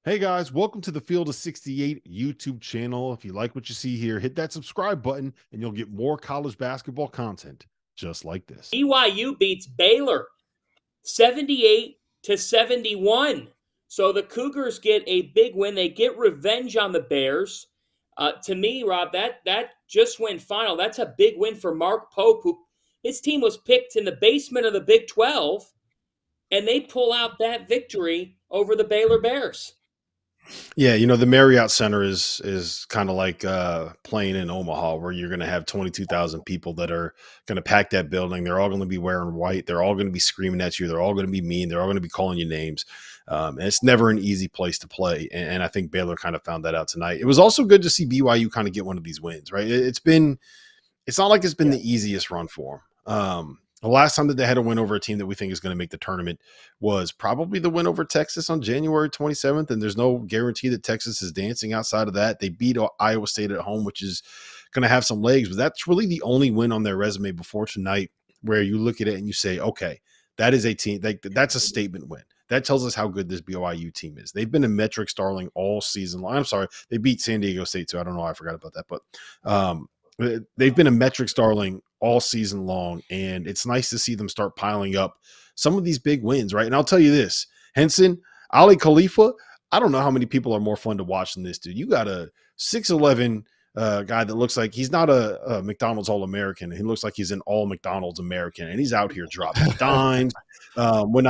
Hey guys, welcome to the Field of 68 YouTube channel. If you like what you see here, hit that subscribe button and you'll get more college basketball content just like this. BYU beats Baylor 78-71. So the Cougars get a big win. They get revenge on the Bears. To me, Rob, that just went final. That's a big win for Mark Pope, who his team was picked in the basement of the Big 12, and they pull out that victory over the Baylor Bears. Yeah, the Marriott Center is kind of like playing in Omaha, where you're going to have 22,000 people that are going to pack that building. They're all going to be wearing white. They're all going to be screaming at you. They're all going to be mean. They're all going to be calling you names. And it's never an easy place to play. And I think Baylor kind of found that out tonight. It was also good to see BYU kind of get one of these wins, right? It's not like it's been Yeah. the easiest run for them. The last time that they had a win over a team that we think is going to make the tournament was probably the win over Texas on January 27th. And there's no guarantee that Texas is dancing outside of that. They beat Iowa State at home, which is going to have some legs, but that's really the only win on their resume before tonight where you look at it and you say, okay, that is a team. That's a statement win. That tells us how good this BYU team is. They've been a metrics darling all season long. I'm sorry, they beat San Diego State too. I don't know why I forgot about that, but they've been a metrics darling all season long, and it's nice to see them start piling up some of these big wins, right? And I'll tell you this, Henson, Ali Khalifa, I don't know how many people are more fun to watch than this dude. You got a 6'11" guy that looks like he's not a McDonald's All-American. He looks like he's an all McDonald's American, and he's out here dropping dimes. When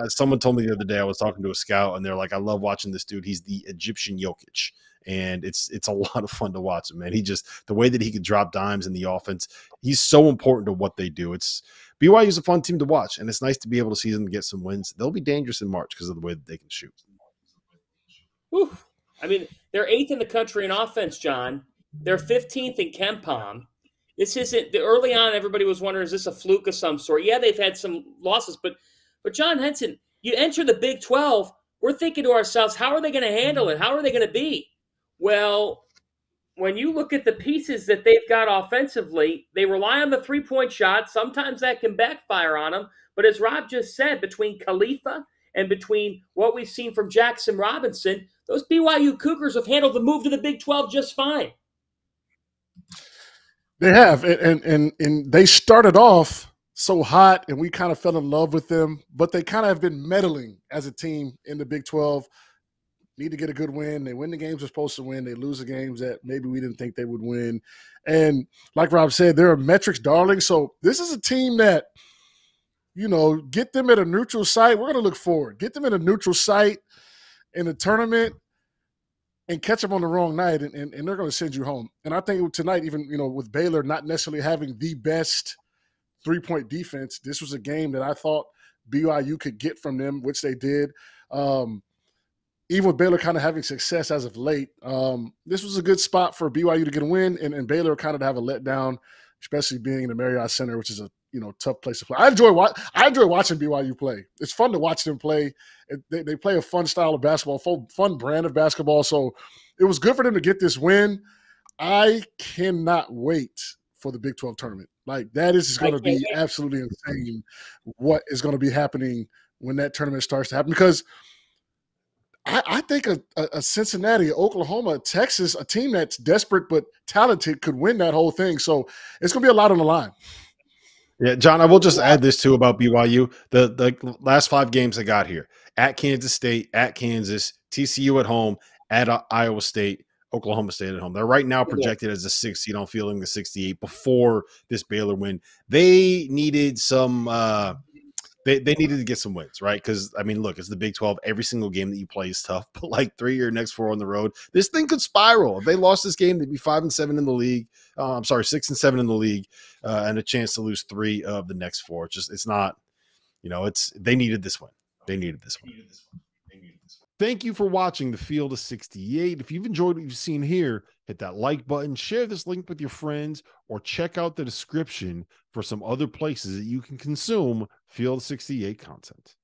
someone told me the other day, I was talking to a scout, and they're like, "I love watching this dude. He's the Egyptian Jokic." And it's a lot of fun to watch him, man. He just the way that he could drop dimes in the offense, he's so important to what they do. It's BYU is a fun team to watch, and it's nice to be able to see them get some wins. They'll be dangerous in March because of the way that they can shoot. Whew. I mean, they're eighth in the country in offense, John. They're 15th in KenPom. This isn't the early on. Everybody was wondering, is this a fluke of some sort? Yeah, they've had some losses, but John Henson, you enter the Big 12. We're thinking to ourselves, how are they going to handle it? How are they going to be? Well, when you look at the pieces that they've got offensively, they rely on the 3-point shot. Sometimes that can backfire on them. But as Rob just said, between Khalifa and between what we've seen from Jackson Robinson, those BYU Cougars have handled the move to the Big 12 just fine. They have, and they started off so hot, and we kind of fell in love with them. But they kind of have been meddling as a team in the Big 12. Need to get a good win. They win the games they're supposed to win. They lose the games that maybe we didn't think they would win. And like Rob said, they're a metrics darling. So this is a team that, get them at a neutral site. We're going to look forward. Get them at a neutral site in the tournament and catch them on the wrong night, and they're going to send you home. And I think tonight, even, with Baylor not necessarily having the best three-point defense, this was a game that I thought BYU could get from them, which they did. Even with Baylor kind of having success as of late, this was a good spot for BYU to get a win, and Baylor kind of to have a letdown, especially being in the Marriott Center, which is a tough place to play. I enjoy watching BYU play. It's fun to watch them play. They play a fun style of basketball, fun brand of basketball. So it was good for them to get this win. I cannot wait for the Big 12 tournament. Like, that is going to be absolutely insane what is going to be happening when that tournament starts to happen, because I think a Cincinnati, Oklahoma, Texas, a team that's desperate but talented could win that whole thing. So it's going to be a lot on the line. Yeah, John, I will just add this too about BYU. The last 5 games they got here: at Kansas State, at Kansas, TCU at home, at Iowa State, Oklahoma State at home. They're right now projected as a 6 seed on Feeling the 68 before this Baylor win. They needed some they needed to get some wins, right? Because, I mean, look, it's the Big 12. Every single game that you play is tough, but like 3 or next 4 on the road, this thing could spiral. If they lost this game, they'd be 5-7 in the league. I'm sorry, 6-7 in the league, and a chance to lose 3 of the next 4. It's not, they needed this win. They needed this one. Thank you for watching the Field of 68. If you've enjoyed what you've seen here, hit that like button, share this link with your friends, or check out the description for some other places that you can consume Field of 68 content.